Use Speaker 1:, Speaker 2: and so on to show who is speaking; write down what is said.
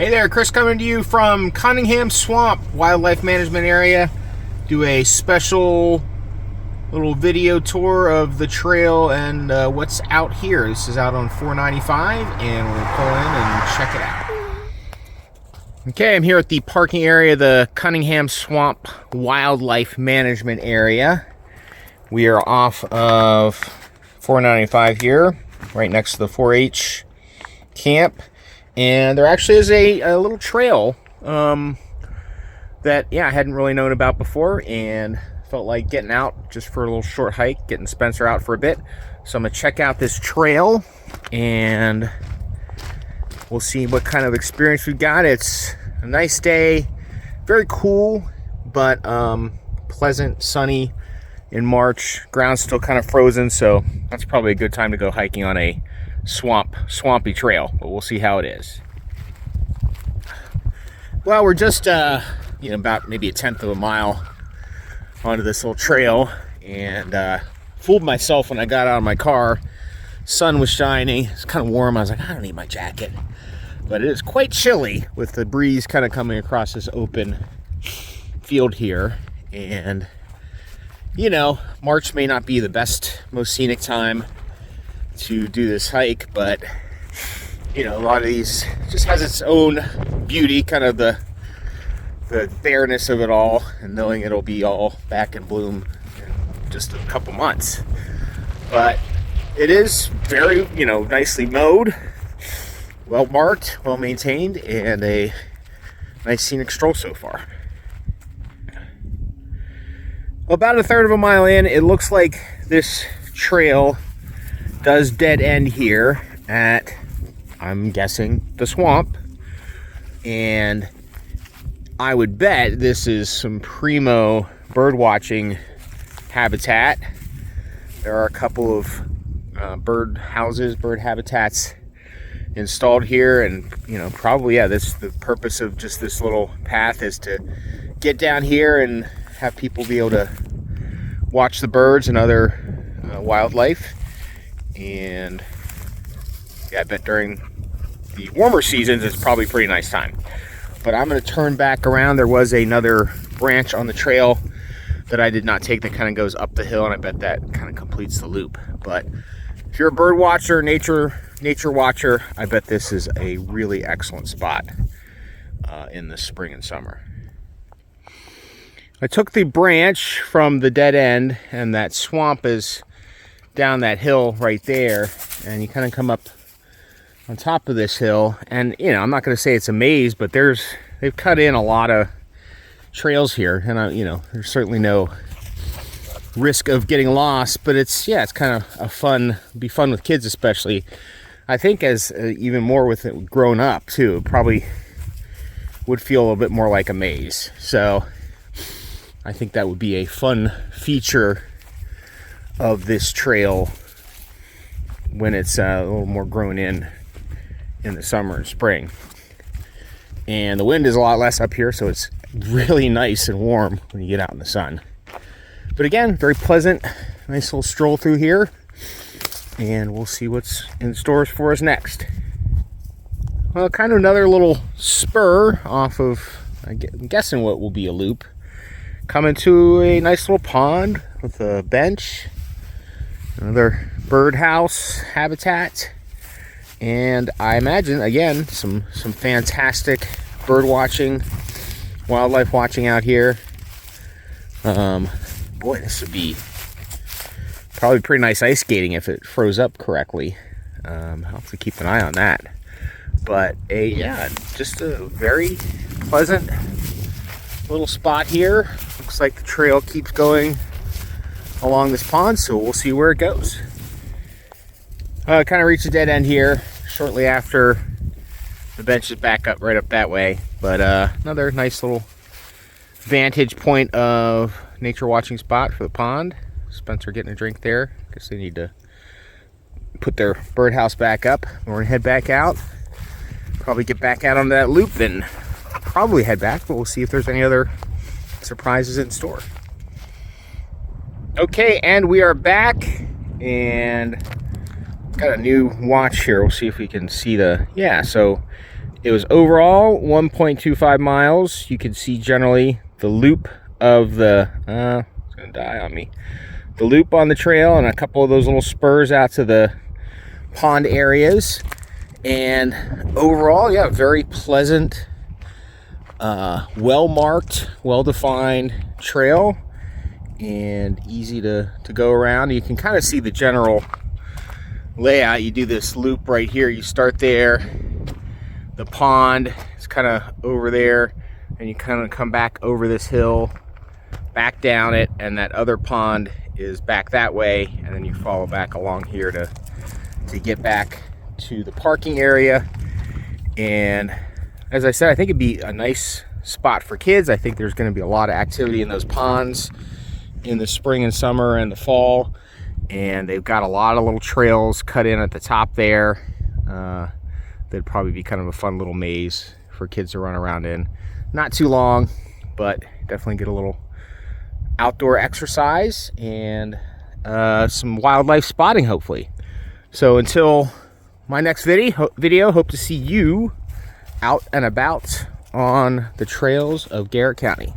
Speaker 1: Hey there, Chris coming to you from Cunningham Swamp Wildlife Management Area. Do a special little video tour of the trail and what's out here. This is out on 495 and we'll pull in and check it out. Okay, I'm here at the parking area, the Cunningham Swamp Wildlife Management Area. We are off of 495 here, right next to the 4-H camp. And there actually is a little trail that, I hadn't really known about before and felt like getting out just for a little short hike, getting Spencer out for a bit. So I'm going to check out this trail and we'll see what kind of experience we've got. It's a nice day, very cool, but pleasant, sunny in March. Ground's still kind of frozen, so that's probably a good time to go hiking on a swampy trail, but we'll see how it is. Well, we're just about maybe a tenth of a mile onto this little trail, and fooled myself when I got out of my car. Sun was shining, it's kind of warm. I was like, I don't need my jacket, but it is quite chilly with the breeze kind of coming across this open field here. And March may not be the best, most scenic time to do this hike, but a lot of these just has its own beauty, kind of the bareness of it all, and knowing it'll be all back in bloom in just a couple months. But it is very nicely mowed, well marked, well maintained, and a nice scenic stroll so far. About a third of a mile in, it looks like this trail does dead end here at, I'm guessing, the swamp. And I would bet this is some primo bird watching habitat. There are a couple of bird habitats installed here, and probably the purpose of just this little path is to get down here and have people be able to watch the birds and other wildlife. And I bet during the warmer seasons it's probably a pretty nice time. But I'm going to turn back around. There was another branch on the trail that I did not take that kind of goes up the hill, and I bet that kind of completes the loop. But if you're a bird watcher, nature watcher, I bet this is a really excellent spot in the spring and summer. I took the branch from the dead end, and that swamp is down that hill right there, and you kind of come up on top of this hill, and I'm not going to say it's a maze, but they've cut in a lot of trails here, and there's certainly no risk of getting lost, but it's kind of be fun with kids, especially. I think as even more with it grown up too, it probably would feel a little bit more like a maze. So I think that would be a fun feature of this trail when it's a little more grown in the summer and spring. And the wind is a lot less up here, so it's really nice and warm when you get out in the sun. But again, very pleasant, nice little stroll through here, and we'll see what's in stores for us next. Well, kind of another little spur off of, I'm guessing what will be a loop, coming to a nice little pond with a bench, another birdhouse habitat, and I imagine again some fantastic bird watching, wildlife watching out here. Boy, this would be probably pretty nice ice skating if it froze up correctly. I'll have to keep an eye on that. But just a very pleasant little spot here. Looks like the trail keeps going along this pond, so we'll see where it goes. Kind of reached a dead end here shortly after the bench is back up right up that way, but another nice little vantage point of nature watching spot for the pond. Spencer getting a drink there. Guess they need to put their birdhouse back up. We're gonna head back out, probably get back out onto that loop, then probably head back, but we'll see if there's any other surprises in store. Okay, and we are back, and got a new watch here. We'll see if we can see so It was overall 1.25 miles. You can see generally the loop of the, it's gonna die on me. The loop on the trail and a couple of those little spurs out to the pond areas. And overall, yeah, very pleasant, well-marked, well-defined trail and easy to go around. You can kind of see the general layout. You do this loop right here. You start there. The pond is kind of over there, and you kind of come back over this hill, back down it, and that other pond is back that way, and then you follow back along here to get back to the parking area. And as I said, I think it'd be a nice spot for kids. I think there's going to be a lot of activity in those ponds in the spring and summer and the fall, and they've got a lot of little trails cut in at the top there. That'd probably be kind of a fun little maze for kids to run around in. Not too long, but definitely get a little outdoor exercise and some wildlife spotting, hopefully. So until my next video, hope to see you out and about on the trails of Garrett County.